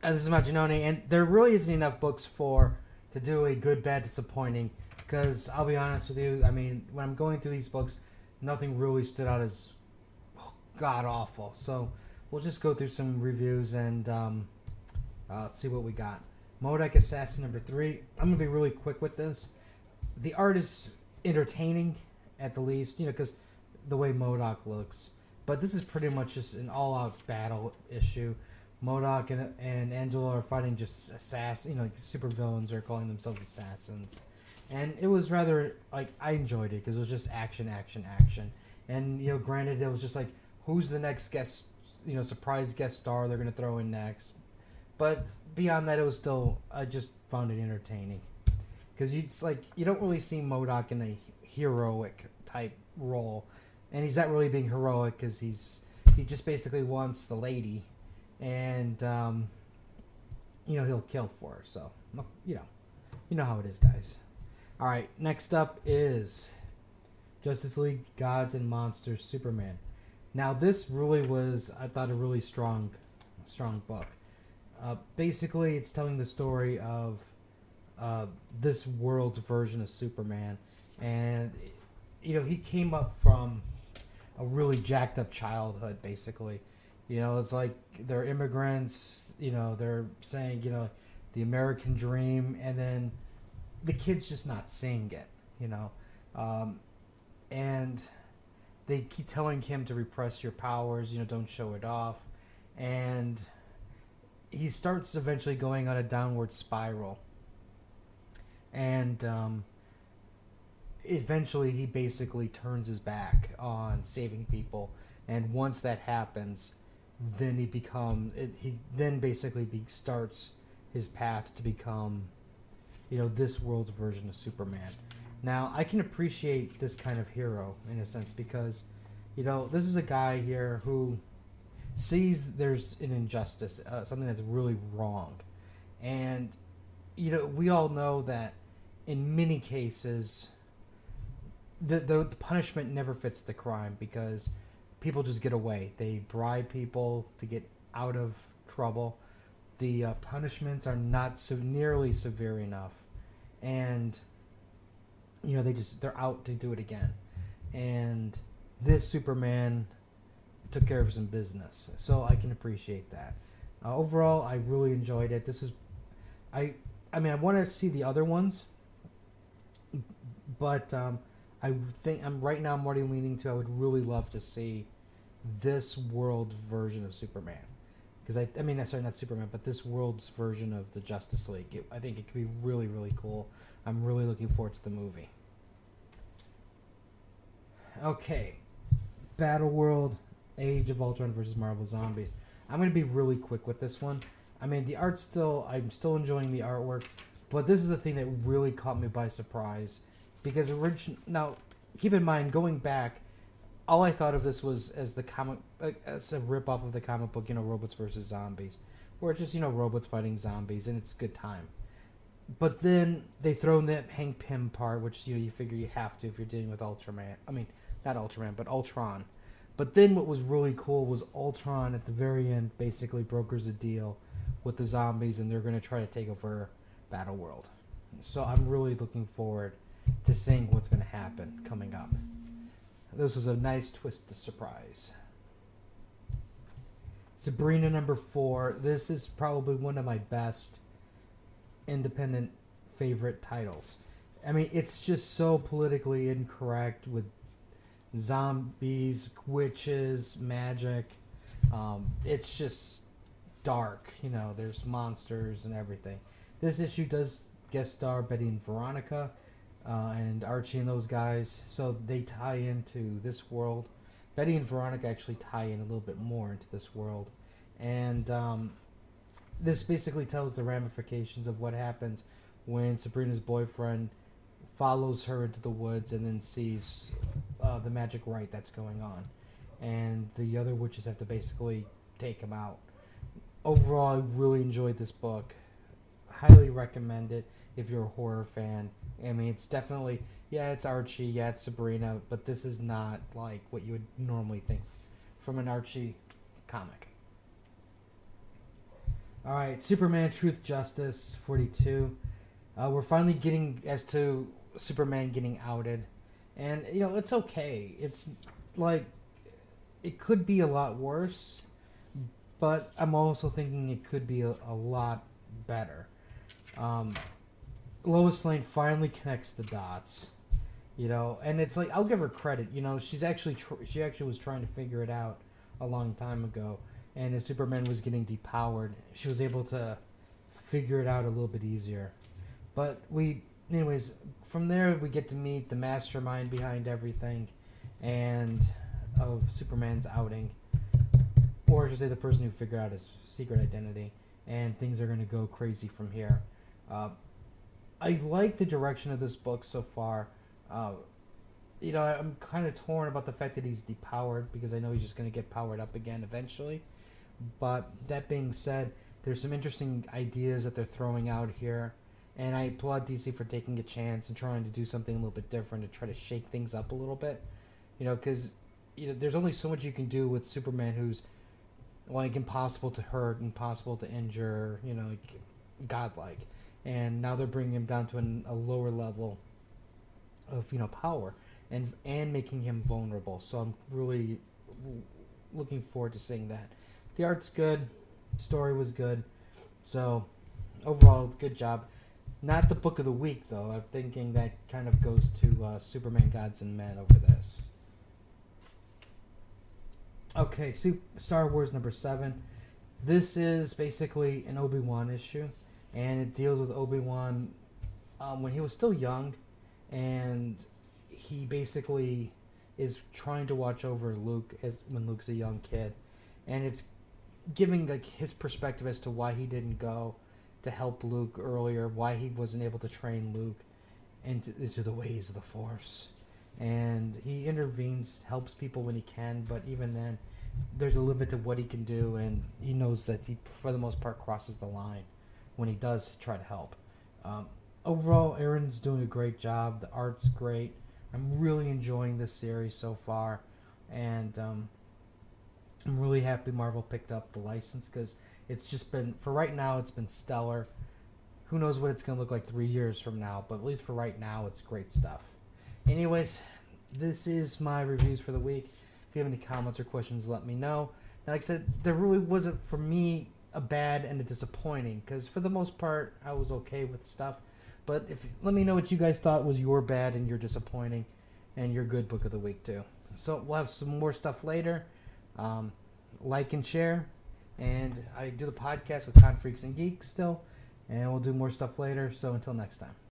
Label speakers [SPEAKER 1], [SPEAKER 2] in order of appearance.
[SPEAKER 1] This is Majinoni, and there really isn't enough books to do a good, bad, disappointing. Because I'll be honest with you, I mean, when I'm going through these books, nothing really stood out as god awful. So we'll just go through some reviews and let's see what we got. MODOK Assassin number 3. I'm gonna be really quick with this. The art is entertaining, at the least, because the way MODOK looks. But this is pretty much just an all-out battle issue. MODOK and Angela are fighting just assassins, like super villains are calling themselves assassins. And it was rather, I enjoyed it because it was just action, action, action. And, granted, it was just who's the next guest, surprise guest star they're going to throw in next. But beyond that, it was still, I just found it entertaining. Because you don't really see MODOK in a heroic type role. And he's not really being heroic because he just basically wants the lady. And, he'll kill for her. So, you know how it is, guys. All right, next up is Justice League Gods and Monsters Superman. Now, this really was, I thought, a really strong book. Basically, it's telling the story of this world's version of Superman. And, he came up from a really jacked up childhood, basically. It's like they're immigrants, they're saying, the American dream, and then the kid's just not seeing it, and they keep telling him to repress your powers, don't show it off, and he starts eventually going on a downward spiral, and eventually he basically turns his back on saving people, and once that happens, then he then basically starts his path to become this world's version of Superman. Now, I can appreciate this kind of hero in a sense because, this is a guy here who sees there's an injustice, something that's really wrong. And, we all know that in many cases, the punishment never fits the crime because people just get away. They bribe people to get out of trouble. The punishments are not so nearly severe enough. And, they're out to do it again. And this Superman took care of some business. So I can appreciate that. Overall, I really enjoyed it. This was, I want to see the other ones. But I think right now I'm already leaning to, I would really love to see this world version of Superman. Because sorry, not Superman, but this world's version of the Justice League. I think it could be really, really cool. I'm really looking forward to the movie. Okay, Battleworld, Age of Ultron versus Marvel Zombies. I'm going to be really quick with this one. The art's I'm still enjoying the artwork, but this is the thing that really caught me by surprise. Because now, keep in mind, going back, all I thought of this was as the comic, as a rip-off of the comic book, Robots versus Zombies. Where it's just, robots fighting zombies, and it's a good time. But then they throw in that Hank Pym part, which, you figure you have to if you're dealing with Ultraman. Not Ultraman, but Ultron. But then what was really cool was Ultron, at the very end, basically brokers a deal with the zombies, and they're going to try to take over Battleworld. So I'm really looking forward to seeing what's going to happen coming up. This was a nice twist to surprise. Sabrina number 4. This is probably one of my best independent favorite titles. It's just so politically incorrect with zombies, witches, magic. It's just dark. There's monsters and everything. This issue does guest star Betty and Veronica. And Archie and those guys, so they tie into this world. Betty and Veronica actually tie in a little bit more into this world, and this basically tells the ramifications of what happens when Sabrina's boyfriend follows her into the woods and then sees the magic rite that's going on, and the other witches have to basically take him out. Overall, I really enjoyed this book. Highly recommend it if you're a horror fan. It's definitely, it's Archie, it's Sabrina, but this is not like what you would normally think from an Archie comic. All right, Superman Truth Justice 42. We're finally getting as to Superman getting outed. And, it's okay. It's like, it could be a lot worse, but I'm also thinking it could be a lot better. Lois Lane finally connects the dots, and it's like, I'll give her credit. She actually was trying to figure it out a long time ago, and as Superman was getting depowered, she was able to figure it out a little bit easier. But anyways, from there we get to meet the mastermind behind everything, and of Superman's outing, or I should say the person who figured out his secret identity, and things are going to go crazy from here. I like the direction of this book so far. I'm kind of torn about the fact that he's depowered, because I know he's just going to get powered up again eventually. But that being said, there's some interesting ideas that they're throwing out here, and I applaud DC for taking a chance and trying to do something a little bit different to try to shake things up a little bit. Because there's only so much you can do with Superman, who's like impossible to hurt, impossible to injure, like godlike. And now they're bringing him down to a lower level of power, and making him vulnerable. So I'm really looking forward to seeing that. The art's good, story was good, so overall good job. Not the book of the week though. I'm thinking that kind of goes to Superman Gods and Men over this. Okay, Star Wars number 7. This is basically an Obi-Wan issue, and it deals with Obi-Wan when he was still young, and he basically is trying to watch over Luke when Luke's a young kid, and it's giving like his perspective as to why he didn't go to help Luke earlier, why he wasn't able to train Luke into the ways of the Force. And he intervenes, helps people when he can, but even then, there's a limit to what he can do, and he knows that he, for the most part, crosses the line when he does try to help. Overall, Aaron's doing a great job. The art's great. I'm really enjoying this series so far, and I'm really happy Marvel picked up the license, because it's just been, for right now, it's been stellar. Who knows what it's going to look like 3 years from now, but at least for right now, it's great stuff. Anyways, this is my reviews for the week. If you have any comments or questions, let me know. And like I said, there really wasn't, for me, a bad and a disappointing, because for the most part, I was okay with stuff. But let me know what you guys thought was your bad and your disappointing and your good book of the week too. So we'll have some more stuff later. Like and share. And I do the podcast with Con Freaks and Geeks still. And we'll do more stuff later. So until next time.